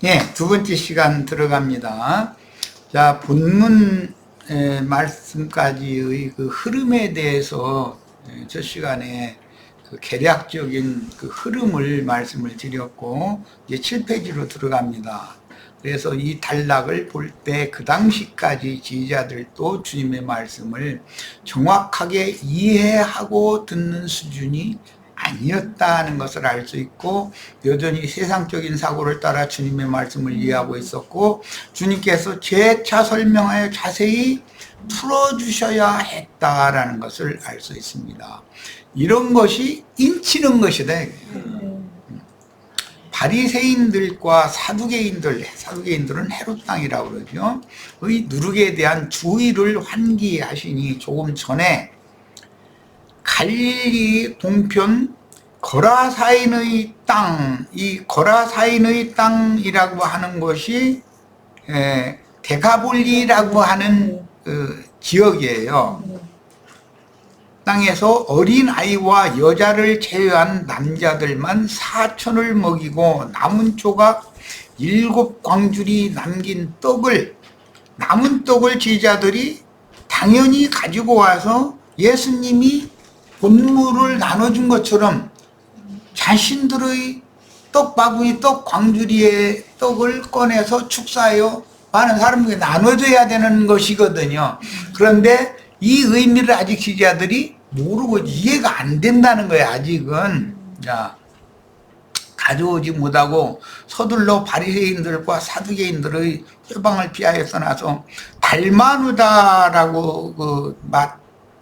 예, 두 번째 시간 들어갑니다. 자, 본문 말씀까지의 그 흐름에 대해서 첫 시간에 그 개략적인 그 흐름을 말씀을 드렸고, 이제 7페이지로 들어갑니다. 그래서 이 단락을 볼 때 그 당시까지 지휘자들도 주님의 말씀을 정확하게 이해하고 듣는 수준이 아니었다는 것을 알 수 있고, 여전히 세상적인 사고를 따라 주님의 말씀을 이해하고 있었고, 주님께서 재차 설명하여 자세히 풀어주셔야 했다라는 것을 알 수 있습니다. 이런 것이 인치는 것이다. 바리새인들과 사두개인들은 헤롯 땅이라고 그러죠. 의 누룩에 대한 주의를 환기하시니 조금 전에 갈릴리 동편 거라사인의 땅, 이 거라사인의 땅이라고 하는 것이 데가볼리라고 하는 지역이에요. 땅에서 어린 아이와 여자를 제외한 남자들만 4천을 먹이고 남은 조각 7광줄이 남긴 남은 떡을 제자들이 당연히 가지고 와서 예수님이 본물을 나눠준 것처럼 자신들의 떡바구니, 떡광주리의 떡을 꺼내서 축사하여 많은 사람에게 나눠줘야 되는 것이거든요. 그런데 이 의미를 아직 지지자들이 모르고 이해가 안 된다는 거예요. 아직은. 자, 가져오지 못하고 서둘러 바리새인들과 사두개인들의 회방을 피하여 떠나서 달마누다라고 그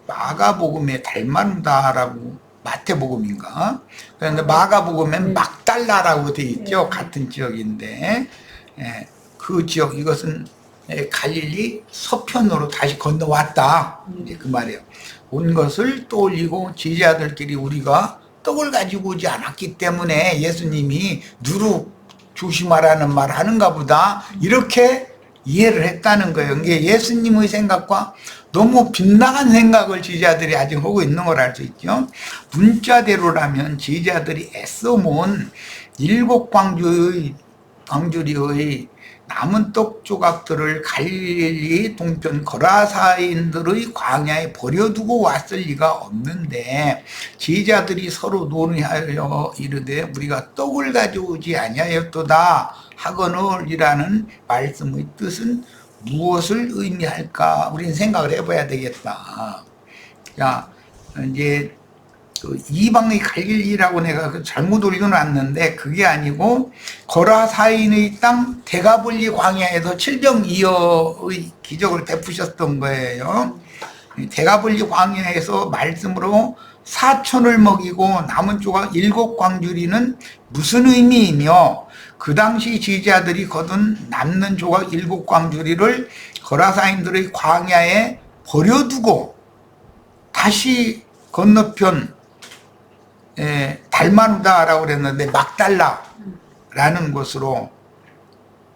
마가복음에 달마누다라고 마태복음인가? 그런데 마가복음엔 막달라라고 되어 있죠. 같은 지역인데, 그 지역, 이것은 갈릴리 서편으로 다시 건너왔다. 이제 그 말이에요. 온 것을 떠올리고 제자들끼리 우리가 떡을 가지고 오지 않았기 때문에 예수님이 누룩 조심하라는 말 하는가 보다. 이렇게 이해를 했다는 거예요. 이게 예수님의 생각과 너무 빗나간 생각을 제자들이 아직 하고 있는 걸 알 수 있죠. 문자대로라면 제자들이 애써 모은 7광주리의 남은 떡 조각들을 갈릴리 동편 거라사인들의 광야에 버려두고 왔을 리가 없는데, 제자들이 서로 논의하여 이르되 우리가 떡을 가져오지 아니하였도다 하거늘이라는 말씀의 뜻은 무엇을 의미할까? 우리는 생각을 해봐야 되겠다. 자, 이제 그 이방의 갈릴리라고 내가 잘못 올려놨는데 그게 아니고 거라사인의 땅 데가볼리 광야에서 7병2여의 기적을 베푸셨던 거예요. 데가볼리 광야에서 말씀으로 4천을 먹이고 남은 조각 7광주리는 무슨 의미이며, 그 당시 제자들이 거둔 남는 조각 7광주리를 거라사인들의 광야에 버려두고 다시 건너편 달마누다라고 그랬는데 막달라라는 곳으로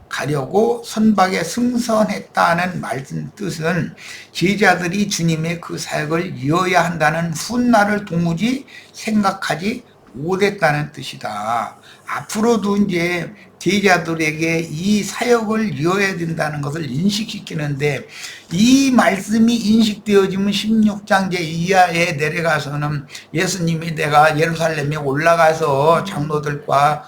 가려고 선박에 승선했다는 말씀 뜻은 제자들이 주님의 그 사역을 이어야 한다는 훗날을 도무지 생각하지 못했다는 뜻이다. 앞으로도 이제 제자들에게 이 사역을 이어야 된다는 것을 인식시키는데, 이 말씀이 인식되어지면 16장 제2하에 내려가서는 예수님이 내가 예루살렘에 올라가서 장로들과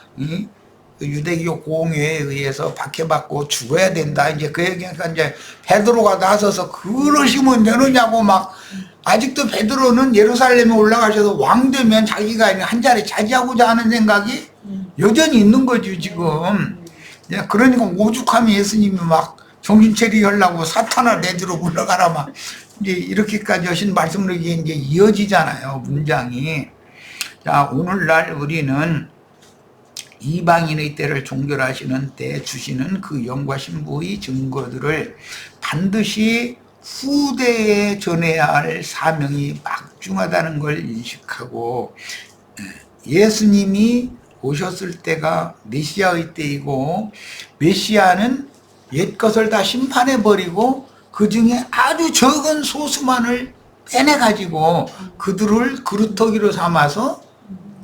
유대교 공회에 의해서 박해받고 죽어야 된다. 이제 그 얘기니까 이제 베드로가 나서서 그러시면 되느냐고 막, 아직도 베드로는 예루살렘에 올라가셔서 왕 되면 자기가 한 자리 차지하고자 하는 생각이 여전히 있는 거죠, 지금. 그러니까 오죽하면 예수님이 막 정신 차리려고 사탄아 내 뒤로 물러가라 막 이제 이렇게까지 하신 말씀으로 이제 이어지잖아요, 문장이. 자, 오늘날 우리는 이방인의 때를 종결하시는 때 주시는 그 영과 신부의 증거들을 반드시 후대에 전해야 할 사명이 막중하다는 걸 인식하고, 예수님이 오셨을 때가 메시아의 때이고, 메시아는 옛것을 다 심판해버리고 그 중에 아주 적은 소수만을 빼내가지고 그들을 그루터기로 삼아서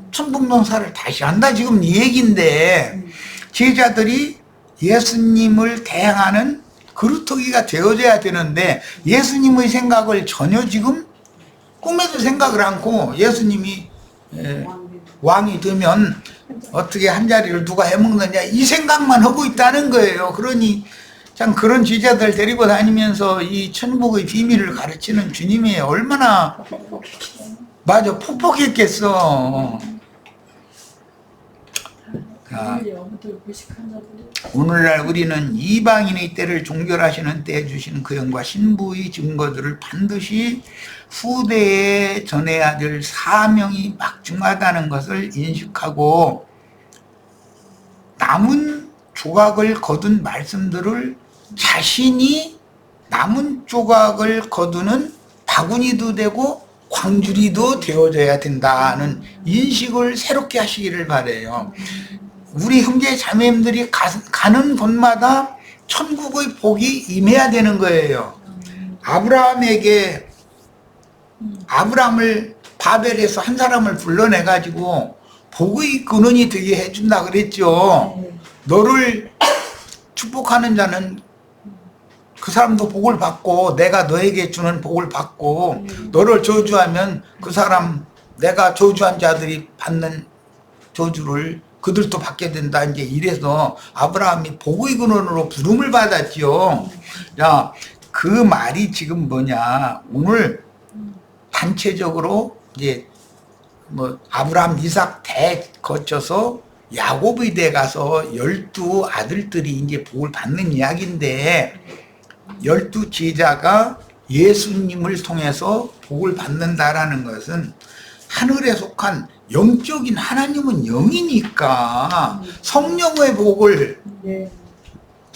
천국농사를 다시 한다, 지금 이 얘기인데, 제자들이 예수님을 대항하는 그루터기가 되어져야 되는데 예수님의 생각을 전혀 지금 꿈에도 생각을 않고 예수님이 왕이 되면 어떻게 한 자리를 누가 해먹느냐 이 생각만 하고 있다는 거예요. 그러니 참 그런 제자들 데리고 다니면서 이 천국의 비밀을 가르치는 주님이 얼마나 맞아 폭폭했겠어. 자, 오늘날 우리는 이방인의 때를 종결하시는 때에 주시는 그 영과 신부의 증거들을 반드시 후대에 전해야 될 사명이 막중하다는 것을 인식하고 남은 조각을 거둔 말씀들을 자신이 남은 조각을 거두는 바구니도 되고 광주리도 되어져야 된다는 인식을 새롭게 하시기를 바라요. 우리 형제 자매님들이 가는 곳마다 천국의 복이 임해야 되는 거예요. 아브라함을 바벨에서 한 사람을 불러내가지고 복의 근원이 되게 해준다 그랬죠. 너를 축복하는 자는 그 사람도 복을 받고 내가 너에게 주는 복을 받고 너를 저주하면 그 사람 내가 저주한 자들이 받는 저주를 그들도 받게 된다. 이제 이래서 아브라함이 복의 근원으로 부름을 받았지요. 야, 그 말이 지금 뭐냐? 오늘 단체적으로 이제 뭐 아브라함, 이삭 대 거쳐서 야곱의 대 가서 12 아들들이 이제 복을 받는 이야기인데 12 제자가 예수님을 통해서 복을 받는다라는 것은 하늘에 속한 영적인 하나님은 영이니까 성령의 복을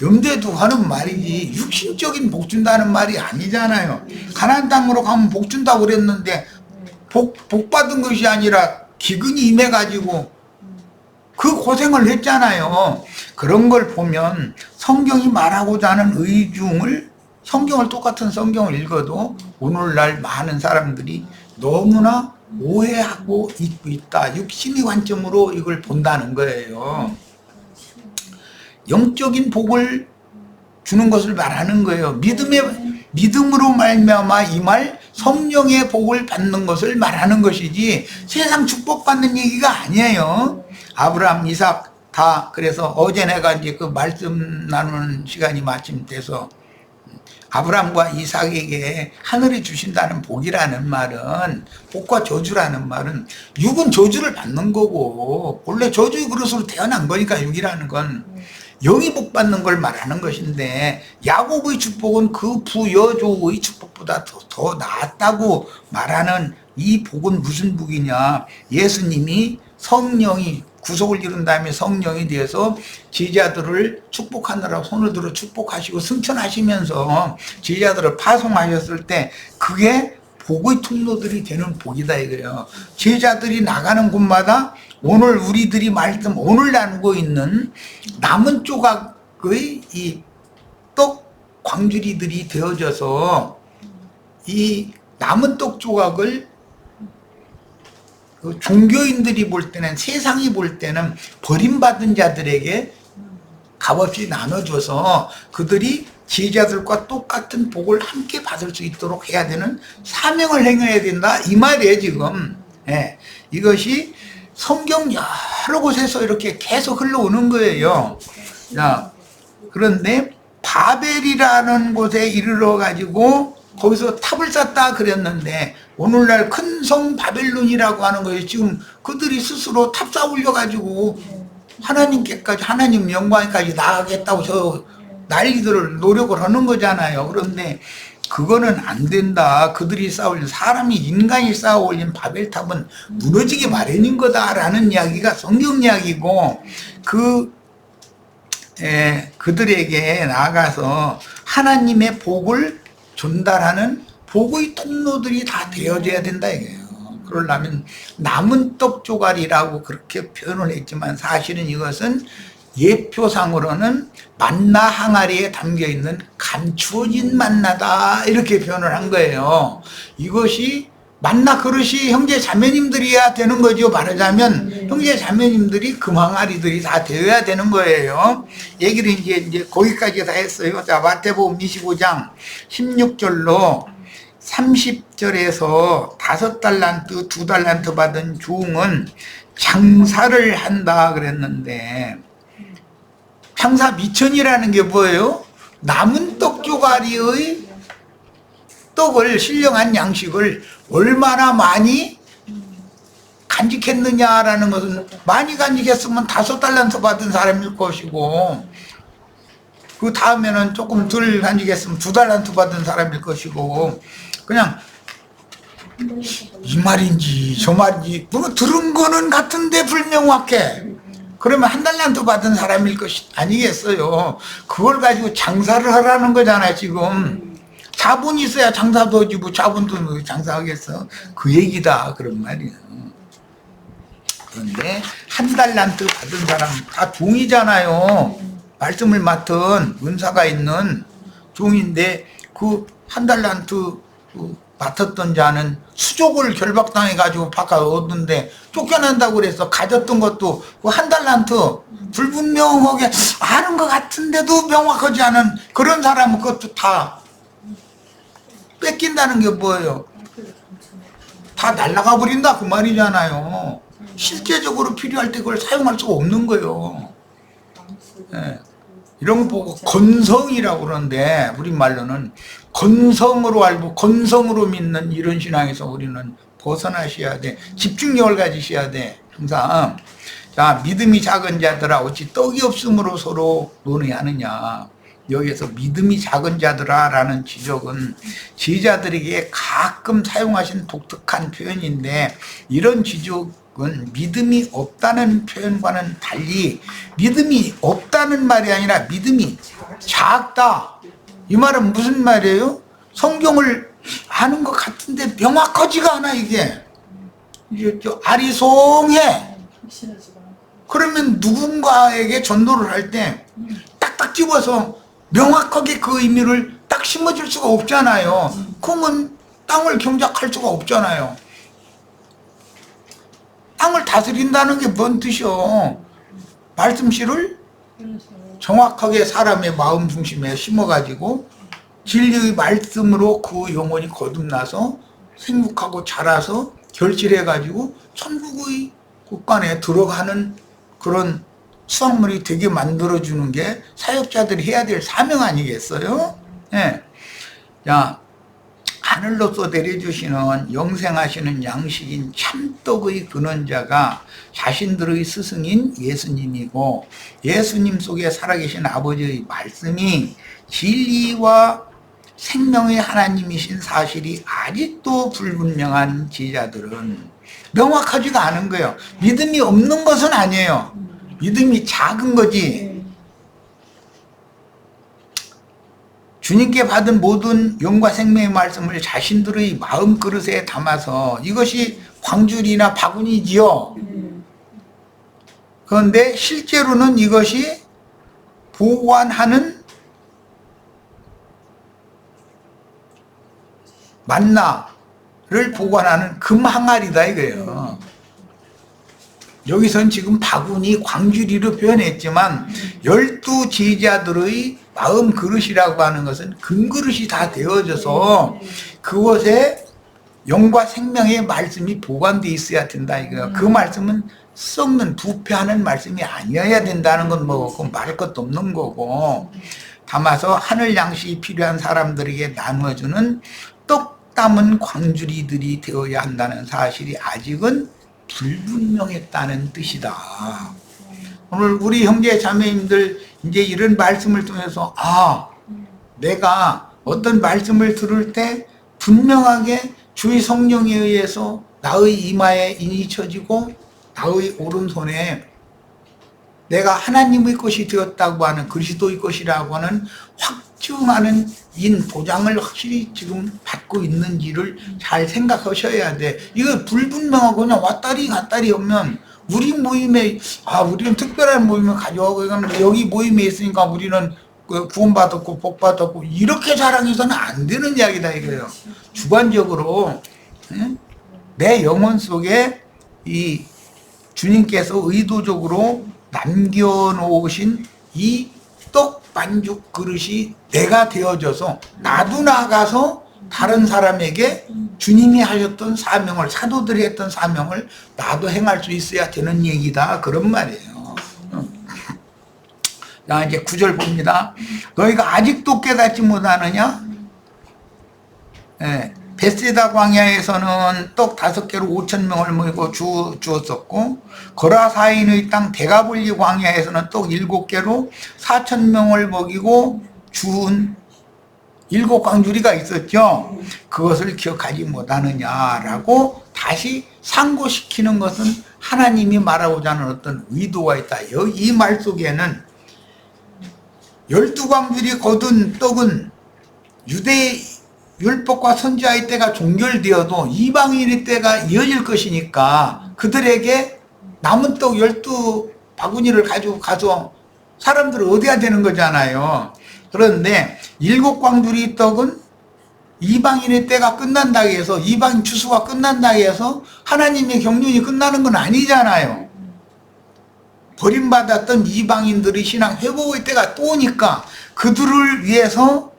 염두에 두고 하는 말이지 육신적인 복 준다는 말이 아니잖아요. 가나안 땅으로 가면 복 준다고 그랬는데 복 받은 것이 아니라 기근이 임해가지고 그 고생을 했잖아요. 그런 걸 보면 성경이 말하고자 하는 의중을 성경을 똑같은 성경을 읽어도 오늘날 많은 사람들이 너무나 오해하고 있고 있다. 육신의 관점으로 이걸 본다는 거예요. 영적인 복을 주는 것을 말하는 거예요. 믿음으로 말미암아 이 말 성령의 복을 받는 것을 말하는 것이지 세상 축복받는 얘기가 아니에요. 아브라함, 이삭 다 그래서 어제 내가 이제 그 말씀 나누는 시간이 마침 돼서 아브라함과 이삭에게 하늘이 주신다는 복이라는 말은 복과 저주라는 말은 육은 저주를 받는 거고 원래 저주의 그릇으로 태어난 거니까 육이라는 건 영이 복 받는 걸 말하는 것인데 야곱의 축복은 그 부여조의 축복보다 더 낫다고 말하는 이 복은 무슨 복이냐? 예수님이 성령이 구속을 이룬 다음에 성령이 되어서 제자들을 축복하느라 손을 들어 축복하시고 승천하시면서 제자들을 파송하셨을 때 그게 복의 통로들이 되는 복이다 이거예요. 제자들이 나가는 곳마다 오늘 우리들이 말씀 오늘 나누고 있는 남은 조각의 이 떡 광주리들이 되어져서 이 남은 떡 조각을 그 종교인들이 볼 때는 세상이 볼 때는 버림받은 자들에게 값없이 나눠줘서 그들이 제자들과 똑같은 복을 함께 받을 수 있도록 해야 되는 사명을 행해야 된다 이 말이에요 지금. 예, 이것이 성경 여러 곳에서 이렇게 계속 흘러오는 거예요. 자, 그런데 바벨이라는 곳에 이르러 가지고 거기서 탑을 쌓다 그랬는데 오늘날 큰 성 바벨론이라고 하는 것이 지금 그들이 스스로 탑 쌓으려 가지고 하나님께까지 하나님 영광까지 나가겠다고 저 난리들을 노력을 하는 거잖아요. 그런데 그거는 안 된다. 그들이 쌓아올린 사람이 인간이 쌓아올린 바벨탑은 무너지기 마련인 거다라는 이야기가 성경 이야기고 그들에게 나아가서 하나님의 복을 전달하는 복의 통로들이 다 되어져야 된다 이거예요. 그러려면 남은 떡 조각이라고 그렇게 표현을 했지만 사실은 이것은 예표상으로는 만나 항아리에 담겨있는 감추어진 만나다 이렇게 표현을 한 거예요. 이것이 만나 그릇이 형제 자매님들이야 되는 거죠. 말하자면 형제 자매님들이 금항아리들이 다 되어야 되는 거예요. 얘기를 이제 거기까지 다 했어요. 자, 마태복음 25장 16절로 30절에서 5달란트, 2달란트 받은 종은 장사를 한다 그랬는데, 장사 미천이라는 게 뭐예요? 남은 떡 조가리의 떡을, 신령한 양식을 얼마나 많이 간직했느냐라는 것은, 많이 간직했으면 5달란트 받은 사람일 것이고, 그 다음에는 조금 덜 간직했으면 2달란트 받은 사람일 것이고, 그냥 이 말인지 저 말인지 뭐 들은 거는 같은데 불명확해. 그러면 1달란트 받은 사람일 것이 아니겠어요. 그걸 가지고 장사를 하라는 거잖아요. 지금 자본이 있어야 장사도 하지, 뭐 자본도 장사하겠어. 그 얘기다, 그런 말이에요. 그런데 1달란트 받은 사람 다 종이잖아요. 말씀을 맡은 은사가 있는 종인데, 그 1달란트 맡았던 자는 수족을 결박당해 가지고 바깥 얻는데 쫓겨난다고 그래서 가졌던 것도 그 1달란트 불분명하게 아는 것 같은데도 명확하지 않은 그런 사람은 그것도 다 뺏긴다는 게 뭐예요? 다 날아가 버린다, 그 말이잖아요. 실제적으로 필요할 때 그걸 사용할 수가 없는 거예요. 네. 이런 거 보고 건성이라고 그러는데, 우리말로는 건성으로 알고 건성으로 믿는 이런 신앙에서 우리는 벗어나셔야 돼. 집중력을 가지셔야 돼, 항상. 자, 믿음이 작은 자들아 어찌 떡이 없음으로 서로 논의하느냐. 여기에서 믿음이 작은 자들아 라는 지적은 제자들에게 가끔 사용하신 독특한 표현인데, 이런 지적은 믿음이 없다는 표현과는 달리 믿음이 없다는 말이 아니라 믿음이 작다, 이 말은 무슨 말이에요? 성경을 아는 것 같은데 명확하지가 않아, 이게. 이게 아리송해. 그러면 누군가에게 전도를 할 때 딱딱 집어서 명확하게 그 의미를 딱 심어줄 수가 없잖아요. 그러면 땅을 경작할 수가 없잖아요. 땅을 다스린다는 게 뭔 뜻이요? 말씀씨를 정확하게 사람의 마음 중심에 심어가지고 진리의 말씀으로 그 영혼이 거듭나서 생육하고 자라서 결실해가지고 천국의 국간에 들어가는 그런 수확물이 되게 만들어주는 게 사역자들이 해야 될 사명 아니겠어요? 예. 자, 하늘로서 내려주시는 영생하시는 양식인 참떡의 근원자가 자신들의 스승인 예수님이고, 예수님 속에 살아계신 아버지의 말씀이 진리와 생명의 하나님이신 사실이 아직도 불분명한 제자들은 명확하지가 않은 거예요. 믿음이 없는 것은 아니에요. 믿음이 작은 거지. 주님께 받은 모든 영과 생명의 말씀을 자신들의 마음 그릇에 담아서, 이것이 광줄이나 바구니지요. 그런데 실제로는 이것이 보관하는 만나를 보관하는 금항아리다 이거예요. 여기선 지금 바구니, 광주리로 표현했지만 12 제자들의 마음 그릇이라고 하는 것은 금그릇이 다 되어져서 그곳에 영과 생명의 말씀이 보관되어 있어야 된다 이거예요. 그 말씀은 썩는 부패하는 말씀이 아니어야 된다는 건 뭐 말할 것도 없는 거고, 담아서 하늘 양식이 필요한 사람들에게 나누어주는 떡 담은 광주리들이 되어야 한다는 사실이 아직은 불분명했다는 뜻이다. 오늘 우리 형제 자매님들 이제 이런 말씀을 통해서, 아, 내가 어떤 말씀을 들을 때 분명하게 주의 성령에 의해서 나의 이마에 인이 쳐지고 나의 오른손에 내가 하나님의 것이 되었다고 하는, 그리스도의 것이라고 하는 확증하는 인 보장을 확실히 지금 받고 있는지를 잘 생각하셔야 돼. 이거 불분명하고 그냥 왔다리 갔다리 오면 우리 모임에, 아, 우리는 특별한 모임을 가져가고 여기 모임에 있으니까 우리는 구원받았고 복받았고 이렇게 자랑해서는 안 되는 이야기다 이거예요. 주관적으로 내 영혼 속에 이 주님께서 의도적으로 남겨놓으신 이 떡 반죽 그릇이 내가 되어져서 나도 나가서 다른 사람에게 주님이 하셨던 사명을, 사도들이 했던 사명을 나도 행할 수 있어야 되는 얘기다, 그런 말이에요. 자, 이제 9절 봅니다. 너희가 아직도 깨닫지 못하느냐? 네. 베세다 광야에서는 떡 5개로 5,000명을 먹이고 주었었고, 거라사인의 땅 데가볼리 광야에서는 떡 7개로 4,000명을 먹이고 주운 7광주리가 있었죠. 그것을 기억하지 못하느냐라고 다시 상고시키는 것은 하나님이 말하고자 하는 어떤 의도가 있다. 이 말 속에는 12광주리 거둔 떡은 유대 율법과 선지자의 때가 종결되어도 이방인의 때가 이어질 것이니까 그들에게 남은 떡 12바구니를 가지고 가서 사람들을 얻어야 되는 거잖아요. 그런데 7광주리 떡은 이방인의 때가 끝난다고 해서, 이방인 추수가 끝난다고 해서 하나님의 경륜이 끝나는 건 아니잖아요. 버림받았던 이방인들의 신앙 회복의 때가 또 오니까 그들을 위해서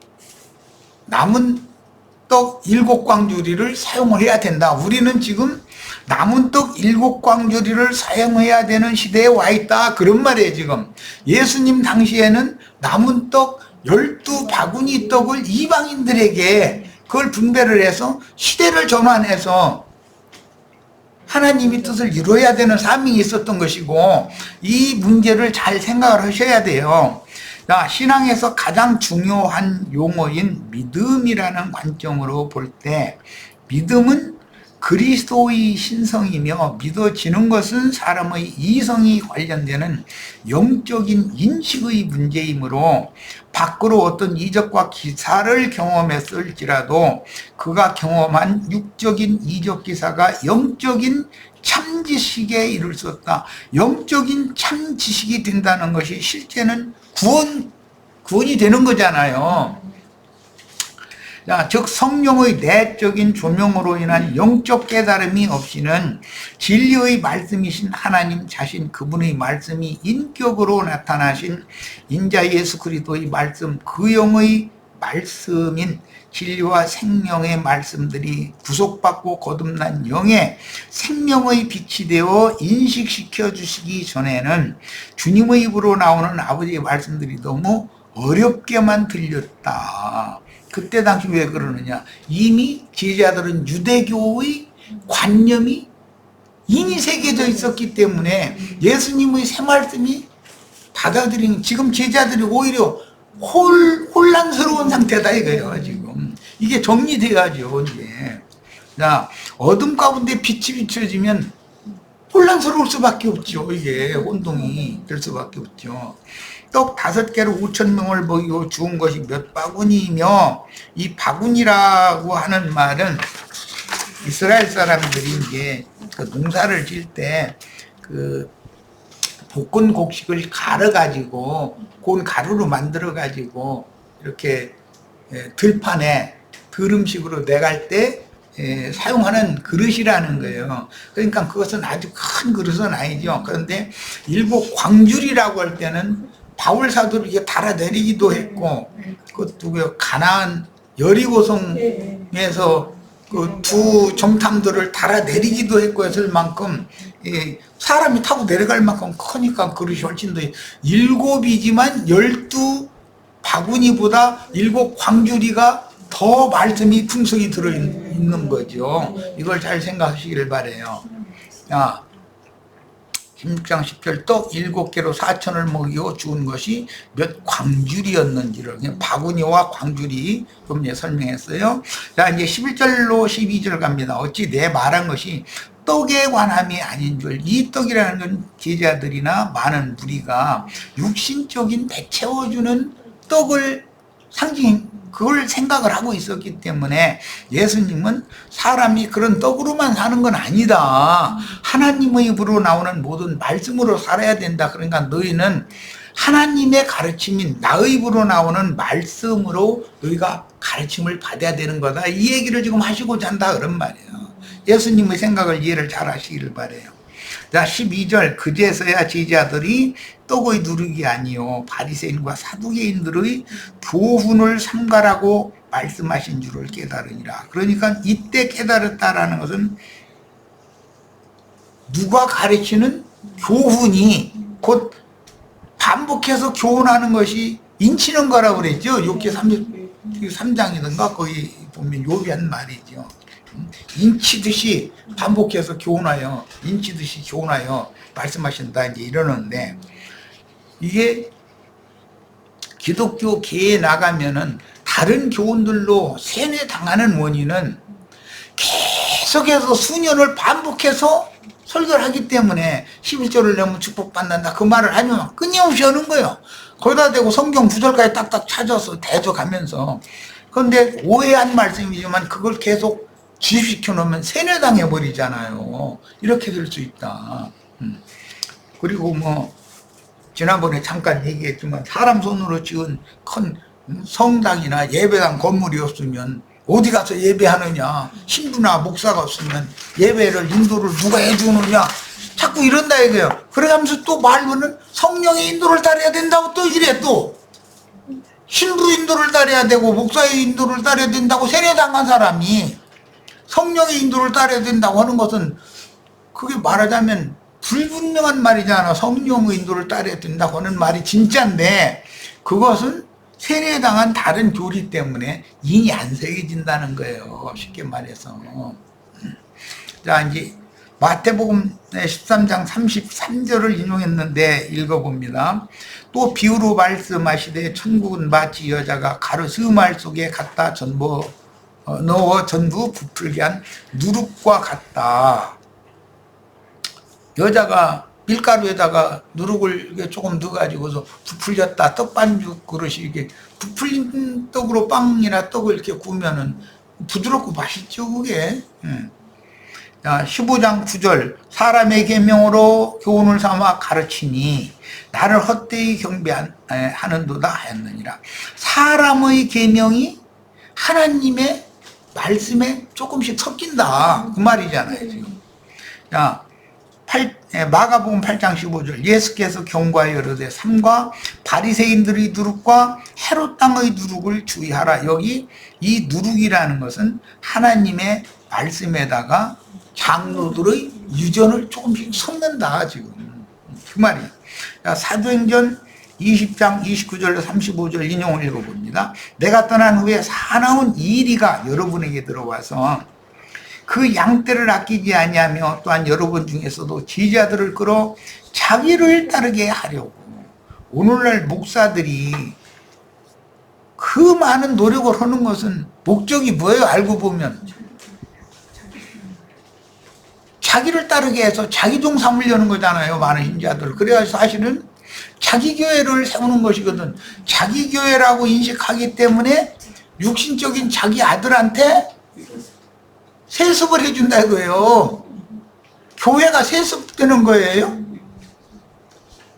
남은 떡 7광주리를 사용을 해야 된다. 우리는 지금 남은 떡 7광주리를 사용해야 되는 시대에 와 있다, 그런 말이에요. 지금 예수님 당시에는 남은 떡 12바구니 떡을 이방인들에게 그걸 분배를 해서 시대를 전환해서 하나님의 뜻을 이루어야 되는 사명이 있었던 것이고, 이 문제를 잘 생각을 하셔야 돼요. 자, 신앙에서 가장 중요한 용어인 믿음이라는 관점으로 볼 때, 믿음은 그리스도의 신성이며 믿어지는 것은 사람의 이성이 관련되는 영적인 인식의 문제이므로, 밖으로 어떤 이적과 기사를 경험했을지라도 그가 경험한 육적인 이적 기사가 영적인 참지식에 이를 수 없다. 영적인 참지식이 된다는 것이 실제는 구원이 되는 거잖아요. 자, 즉 성령의 내적인 조명으로 인한 영적 깨달음이 없이는 진리의 말씀이신 하나님 자신, 그분의 말씀이 인격으로 나타나신 인자 예수 그리스도의 말씀, 그 영의 말씀인 진리와 생명의 말씀들이 구속받고 거듭난 영의 생명의 빛이 되어 인식시켜 주시기 전에는 주님의 입으로 나오는 아버지의 말씀들이 너무 어렵게만 들렸다. 그때 당시 왜 그러느냐? 이미 제자들은 유대교의 관념이 이미 새겨져 있었기 때문에 예수님의 새 말씀이 받아들이는, 지금 제자들이 오히려 혼란스러운 상태다 이거예요. 지금 이게 정리돼야죠. 이제 자, 어둠 가운데 빛이 비춰지면 혼란스러울 수밖에 없죠. 이게 혼동이 될 수밖에 없죠. 떡 5개로 5,000명을 먹이고 주운 것이 몇 바구니이며, 이 바구니라고 하는 말은 이스라엘 사람들이 이제 그 농사를 질 때 그 볶은 곡식을 갈아가지고 고운 가루로 만들어가지고 이렇게 들판에 들음식으로 내갈 때 사용하는 그릇이라는 거예요. 그러니까 그것은 아주 큰 그릇은 아니죠. 그런데 일부 광주리라고 할 때는 바울 사도를 이게 달아내리기도 했고, 그것도 가나안 여리고성에서 그 두 정탐들을 달아내리기도 했고 했을 만큼 사람이 타고 내려갈 만큼 크니까 그릇이 훨씬 더, 7이지만 12바구니보다 7광주리가 더 말씀이 풍성히 들어있는 거죠. 이걸 잘 생각하시길 바래요. 자, 16장 10절 떡 7개로 4,000을 먹이고 주운 것이 몇 광주리였는지를 그냥 바구니와 광주리 좀 설명했어요. 자, 이제 11절로 12절 갑니다. 어찌 내 말한 것이 떡에 관함이 아닌 줄. 이 떡이라는 건 제자들이나 많은 무리가 육신적인 배 채워주는 떡을 그걸 생각을 하고 있었기 때문에 예수님은 사람이 그런 떡으로만 사는 건 아니다. 하나님의 입으로 나오는 모든 말씀으로 살아야 된다. 그러니까 너희는 하나님의 가르침인 나의 입으로 나오는 말씀으로 너희가 가르침을 받아야 되는 거다. 이 얘기를 지금 하시고자 한다, 그런 말이에요. 예수님의 생각을 이해를 잘 하시기를 바래요. 자, 12절 그제서야 제자들이 떡의 누룩이 아니요 바리새인과 사두개인들의 교훈을 삼가라고 말씀하신 줄을 깨달으니라. 그러니까 이때 깨달았다라는 것은 누가 가르치는 교훈이 곧 반복해서 교훈하는 것이 인치는 거라고 그랬죠. 욥기 33장이든가 거기 보면 욥이 한 말이죠. 인치듯이 반복해서 교훈하여 인치듯이 교훈하여 말씀하신다 이제 이러는데, 이게 기독교계에 나가면은 다른 교훈들로 세뇌당하는 원인은 계속해서 수년을 반복해서 설교를 하기 때문에 11절을 내면 축복받는다 그 말을 하면 끊임없이 하는 거예요. 거기다 대고 성경 구절까지 딱딱 찾아서 대적하면서. 그런데 오해한 말씀이지만 그걸 계속 주입시켜 놓으면 세뇌당해 버리잖아요. 이렇게 될 수 있다. 그리고 뭐 지난번에 잠깐 얘기했지만 사람 손으로 지은 큰 성당이나 예배당 건물이 없으면 어디 가서 예배하느냐, 신부나 목사가 없으면 예배를 인도를 누가 해주느냐, 자꾸 이런다 이거예요. 그래가면서 또 말로는 성령의 인도를 따라야 된다고 또 이래. 또 신부 인도를 따라야 되고 목사의 인도를 따라야 된다고 세뇌당한 사람이 성령의 인도를 따라야 된다고 하는 것은 그게 말하자면 불분명한 말이잖아. 성령의 인도를 따라야 된다고 하는 말이 진짜인데 그것은 세뇌당한 다른 교리 때문에 인이 안 새겨진다는 거예요. 쉽게 말해서. 자, 이제 마태복음 13장 33절을 인용했는데 읽어봅니다. 또 비유로 말씀하시되 천국은 마치 여자가 가르스말 속에 갖다 넣어 전부 부풀게 한 누룩과 같다. 여자가 밀가루에다가 누룩을 조금 넣어가지고서 부풀렸다. 떡반죽 그릇이 이게 부풀린 떡으로 빵이나 떡을 이렇게 구우면은 부드럽고 맛있죠, 그게. 자, 15장 9절 사람의 계명으로 교훈을 삼아 가르치니 나를 헛되이 경배하는도다 하였느니라. 사람의 계명이 하나님의 말씀에 조금씩 섞인다 그 말이잖아요 지금. 자, 마가복음 8장 15절 예수께서 경고하여 이르되 삼가 바리새인들의 누룩과 헤롯 땅의 누룩을 주의하라. 여기 이 누룩이라는 것은 하나님의 말씀에다가 장로들의 유전을 조금씩 섞는다 지금 그 말이에요. 사도행전 20장 29절로 35절 인용을 읽어봅니다. 내가 떠난 후에 사나운 이리가 여러분에게 들어와서 그 양떼를 아끼지 아니하며 또한 여러분 중에서도 제자들을 끌어 자기를 따르게 하려고. 오늘날 목사들이 그 많은 노력을 하는 것은 목적이 뭐예요? 알고 보면 자기를 따르게 해서 자기종 삼으려는 거잖아요. 많은 신자들. 그래서 사실은 자기 교회를 세우는 것이거든. 자기 교회라고 인식하기 때문에 육신적인 자기 아들한테 세습을 해준다 이거예요. 교회가 세습되는 거예요.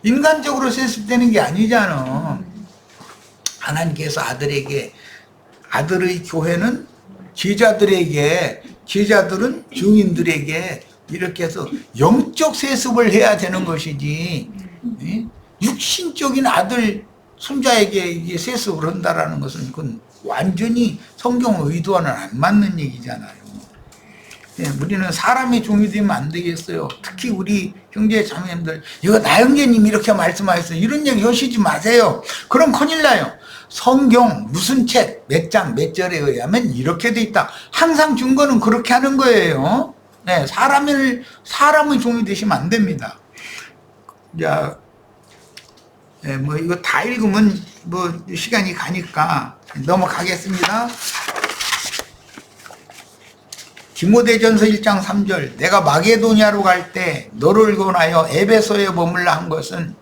인간적으로 세습되는 게 아니잖아. 하나님께서 아들의 교회는 제자들에게, 제자들은 증인들에게 이렇게 해서 영적 세습을 해야 되는 것이지, 육신적인 아들 손자에게 이게 세습을 한다라는 것은 그건 완전히 성경의 의도와는 안 맞는 얘기잖아요. 우리는 사람이 종이 되면 안 되겠어요. 특히 우리 형제 자매님들, 이거 나영재님 이렇게 말씀하셨어요. 이런 얘기 하시지 마세요. 그럼 큰일 나요. 성경 무슨 책, 몇 장, 몇 절에 의하면 이렇게 돼 있다. 항상 증거는 그렇게 하는 거예요. 네, 사람의 종이 되시면 안 됩니다. 자, 네, 뭐 이거 다 읽으면 뭐 시간이 가니까 넘어가겠습니다. 디모데전서 1장 3절 내가 마게도냐로 갈 때 너를 권하여 에베소에 머물라 한 것은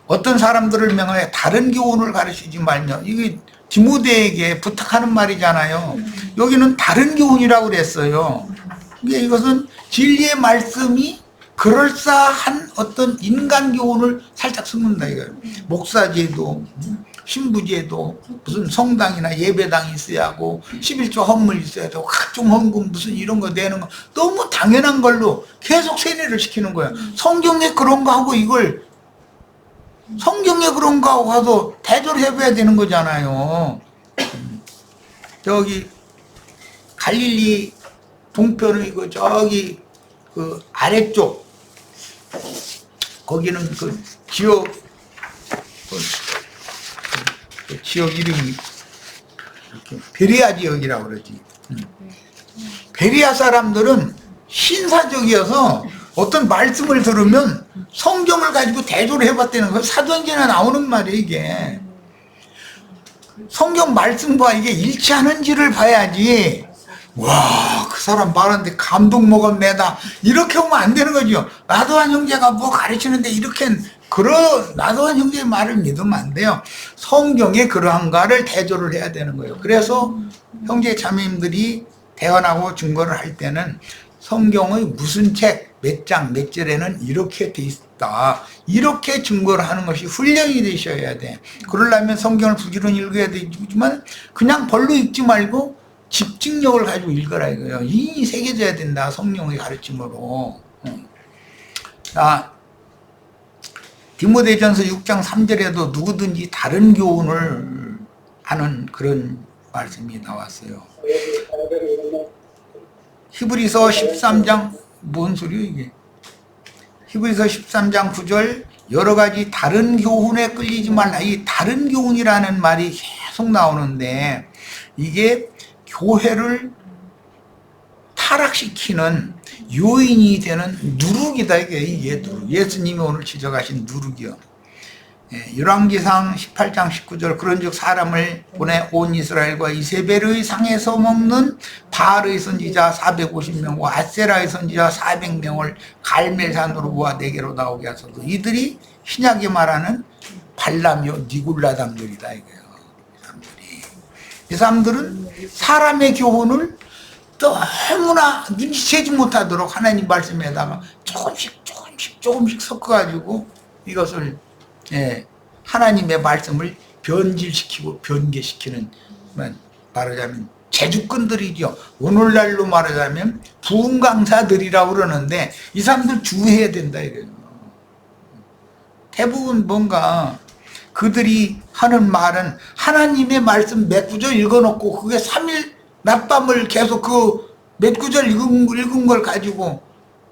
어떤 사람들을 명하여 다른 교훈을 가르치지 말며, 이게 디모데에게 부탁하는 말이잖아요. 여기는 다른 교훈이라고 그랬어요. 이것은 진리의 말씀이 그럴싸한 어떤 인간 교훈을 살짝 섞는다 이거예요. 목사제도, 신부제도 무슨 성당이나 예배당이 있어야 하고 11조 헌물 있어야 되고 각종 헌금 무슨 이런 거 내는 거 너무 당연한 걸로 계속 세뇌를 시키는 거야. 성경에 그런 거 하고 이걸 성경에 그런 거 하고 가서 대조를 해봐야 되는 거잖아요. 저기 갈릴리 동편의 이거 저기 그 아래쪽 거기는 그 지역 그 지역 이름이 이렇게 베리아 지역이라고 그러지. 베리아 사람들은 신사적이어서 어떤 말씀을 들으면 성경을 가지고 대조를 해봤다는 거 사도행전에 나오는 말이에요. 이게 성경 말씀과 이게 일치하는지를 봐야지. 와, 그 사람 말하는데 감동 먹었네다 이렇게 오면 안 되는 거죠. 나도한 형제가 뭐 가르치는데 이렇게 그런 나도한 형제의 말을 믿으면 안 돼요. 성경에 그러한가를 대조를 해야 되는 거예요. 그래서 형제 자매님들이 대언하고 증거를 할 때는 성경의 무슨 책, 몇 장, 몇 절에는 이렇게 돼 있다. 이렇게 증거를 하는 것이 훈련이 되셔야 돼. 그러려면 성경을 부지런히 읽어야 되지만 그냥 벌로 읽지 말고 집중력을 가지고 읽어라 이거예요. 이 새겨져야 된다. 성령의 가르침으로. 디모데전서 6장 3절에도 누구든지 다른 교훈을 하는 그런 말씀이 나왔어요. 히브리서 13장 뭔 소리예요 이게? 히브리서 13장 9절 여러 가지 다른 교훈에 끌리지 말라. 이 다른 교훈이라는 말이 계속 나오는데 이게 교회를 타락시키는 요인이 되는 누룩이다. 이게 누룩. 예수님이 오늘 지적하신 누룩이요. 열왕기상 18장 19절 그런즉 사람을 보내 온 이스라엘과 이세벨의 상에서 먹는 바알의 선지자 450명과 아세라의 선지자 400명을 갈멜산으로 모아 내게로 나오게 하소서. 이들이 신약에 말하는 발람이요 니굴라당들이다 이거예요. 이 사람들은 사람의 교훈을 너무나 눈치채지 못하도록 하나님 말씀에다가 조금씩 섞어가지고 이것을 하나님의 말씀을 변질시키고 변개시키는 말하자면 제주꾼들이죠. 오늘날로 말하자면 부흥강사들이라고 그러는데 이 사람들 주의해야 된다 이거예요. 대부분 뭔가 그들이 하는 말은 하나님의 말씀 몇 구절 읽어놓고 그게 3일 낮밤을 계속 그 몇 구절 읽은 걸 가지고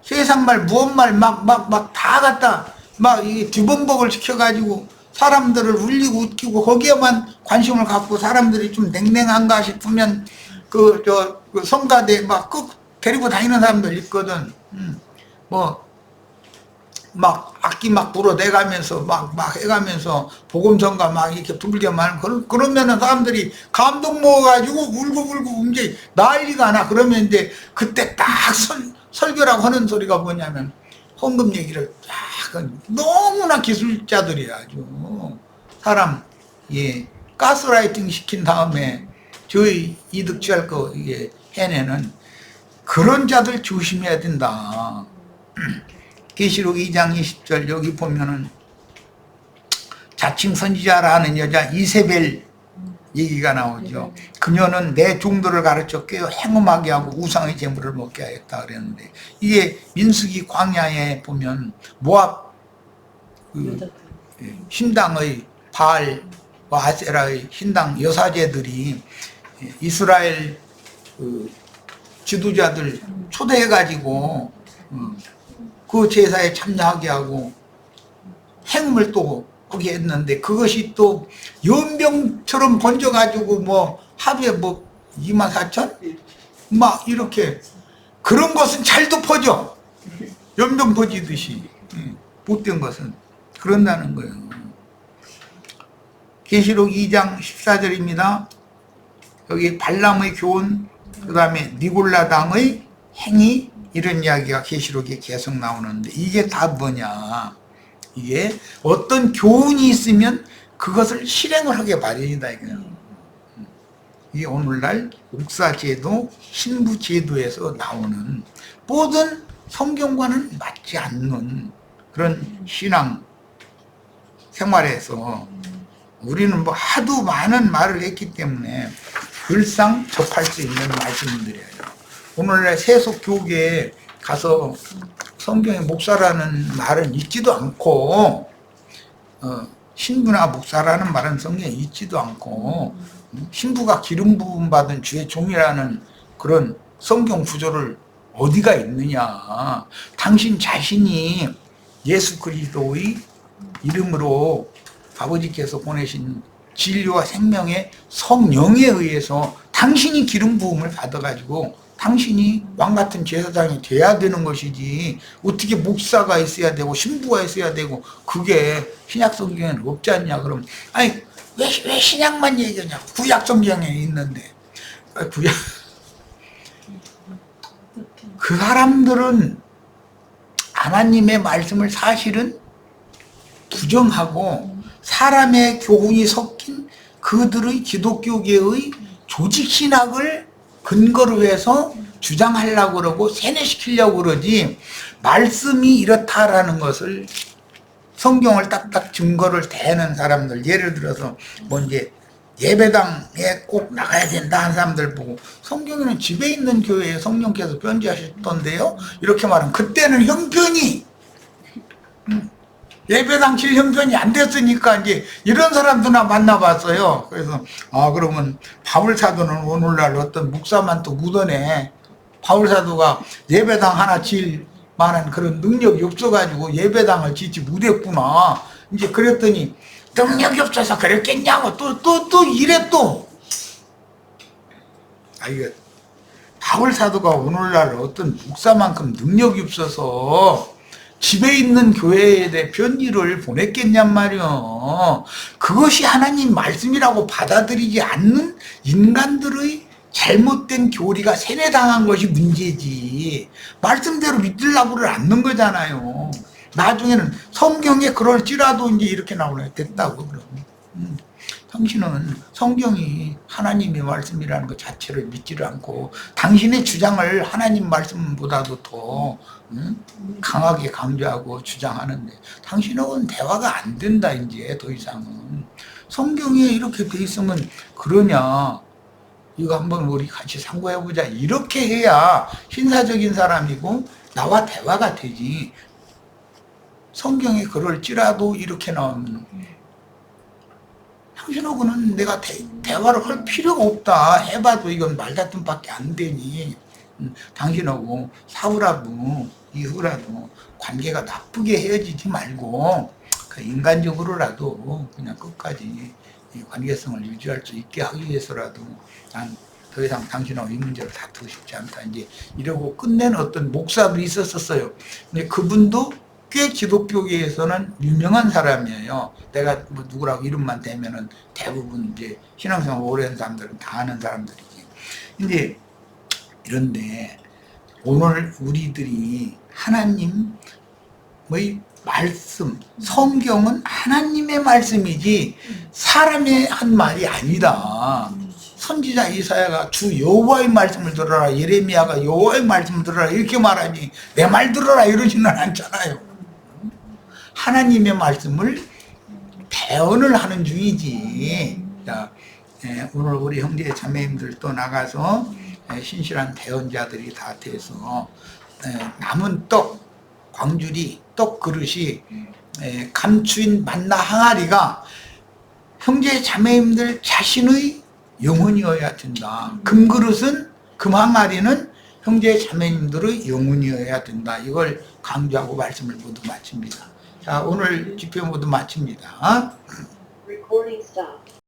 세상 말 무언 말 막 다 갖다 막 이 뒤범벅을 시켜가지고 사람들을 울리고 웃기고 거기에만 관심을 갖고 사람들이 좀 냉랭한가 싶으면 그 성가대 막 끄 데리고 다니는 사람들 있거든. 막 악기 막 불어대가면서 막 해가면서 복음성가 막 이렇게 불게만 그러면은 사람들이 감동 먹어가지고 울고 이제 난리가 나. 그러면 이제 그때 딱 설교라고 하는 소리가 뭐냐면 헌금 얘기를 딱 너무나 기술자들이야 아주 사람 가스라이팅 시킨 다음에 저희 이득 취할 거 이게 해내는 그런 자들 조심해야 된다. 계시록 2장 20절 여기 보면은 자칭 선지자라는 여자 이세벨 얘기가 나오죠. 그녀는 내 종들을 가르쳐 꿰어 행음하게 하고 우상의 제물을 먹게 하였다 그랬는데 이게 민수기 광야에 보면 모압 신당의 바알과 아세라의 신당 여사제들이 이스라엘 지도자들 초대해가지고 그 제사에 참여하게 하고 행음을 또 하게 했는데 그것이 또 연병처럼 번져가지고 뭐 하루에 뭐 24,000? 막 이렇게 그런 것은 잘도 퍼져. 연병 퍼지듯이 못된 것은 그런다는 거예요. 계시록 2장 14절입니다. 여기 발람의 교훈 그 다음에 니골라당의 행위 이런 이야기가 계시록에 계속 나오는데 이게 다 뭐냐. 이게 어떤 교훈이 있으면 그것을 실행을 하게 마련이다 이거예요. 이게 오늘날 목사제도, 신부제도에서 나오는 모든 성경과는 맞지 않는 그런 신앙 생활에서 우리는 뭐 하도 많은 말을 했기 때문에 늘상 접할 수 있는 말씀들이에요. 오늘날 세속 교계에 가서 성경의 목사라는 말은 있지도 않고, 신부나 목사라는 말은 성경에 있지도 않고, 신부가 기름 부음 받은 주의 종이라는 그런 성경 구조를 어디가 있느냐. 당신 자신이 예수 그리스도의 이름으로 아버지께서 보내신 진리와 생명의 성령에 의해서 당신이 기름 부음을 받아가지고 당신이 왕같은 제사장이 돼야 되는 것이지, 어떻게 목사가 있어야 되고 신부가 있어야 되고, 그게 신약 성경에는 없지 않냐. 그럼 아니 왜 신약만 얘기하냐. 구약 성경에 있는데. 구약 그 사람들은 하나님의 말씀을 사실은 부정하고 사람의 교훈이 섞인 그들의 기독교계의 조직신학을 근거로 해서 주장하려고 그러고 세뇌시키려고 그러지, 말씀이 이렇다라는 것을 성경을 딱딱 증거를 대는 사람들, 예를 들어서 뭐 이제 예배당에 꼭 나가야 된다 하는 사람들 보고 성경에는 집에 있는 교회에 성령께서 편지하셨던데요 이렇게 말하면, 그때는 형편이 예배당 칠 형편이 안 됐으니까 이제 이런 사람들나 만나봤어요. 그래서 그러면 바울 사도는 오늘날 어떤 목사만 또 묻어내. 바울 사도가 예배당 하나 칠 만한 그런 능력이 없어가지고 예배당을 짓지 못했구나. 이제 그랬더니 능력이 없어서 그랬겠냐고 또 이래 또. 이게 바울 사도가 오늘날 어떤 목사만큼 능력이 없어서 집에 있는 교회에 대해 편지를 보냈겠냔 말이요. 그것이 하나님 말씀이라고 받아들이지 않는 인간들의 잘못된 교리가 세뇌당한 것이 문제지, 말씀대로 믿으려고를 않는 거잖아요. 나중에는 성경에 그럴지라도 이제 이렇게 나오네. 됐다고. 그럼 당신은 성경이 하나님의 말씀이라는 것 자체를 믿지를 않고 당신의 주장을 하나님 말씀보다도 더 강하게 강조하고 주장하는데, 당신하고는 대화가 안 된다. 이제 더 이상은 성경에 이렇게 돼 있으면 그러냐, 이거 한번 우리 같이 상고해보자, 이렇게 해야 신사적인 사람이고 나와 대화가 되지. 성경에 그럴지라도 이렇게 나오면 당신하고는 내가 대화를 할 필요가 없다. 해봐도 이건 말다툼밖에 안 되니 당신하고 사후라도 이후라도 관계가 나쁘게 헤어지지 말고 그 인간적으로라도 그냥 끝까지 이 관계성을 유지할 수 있게 하기 위해서라도 난 더 이상 당신하고 이 문제를 다투고 싶지 않다. 이제 이러고 끝낸 어떤 목사도 있었어요. 근데 그분도 꽤 기독교계에서는 유명한 사람이에요. 내가 뭐 누구라고 이름만 대면은 대부분 이제 신앙생활 오래한 사람들은 다 아는 사람들이지. 근데 이런데 오늘 우리들이 하나님의 말씀, 성경은 하나님의 말씀이지 사람의 한 말이 아니다. 선지자 이사야가 주 여호와의 말씀을 들어라, 예레미야가 여호와의 말씀을 들어라 이렇게 말하지 내 말 들어라 이러지는 않잖아요. 하나님의 말씀을 대언을 하는 중이지. 자, 오늘 우리 형제 자매님들 또 나가서 신실한 대언자들이 다 돼서 남은 떡 광주리 떡 그릇이 감추인 만나 항아리가 형제 자매님들 자신의 영혼이어야 된다. 금그릇은 금항아리는 형제 자매님들의 영혼이어야 된다. 이걸 강조하고 말씀을 모두 마칩니다. 자, 오늘 집회 모두 마칩니다. Recording stopped.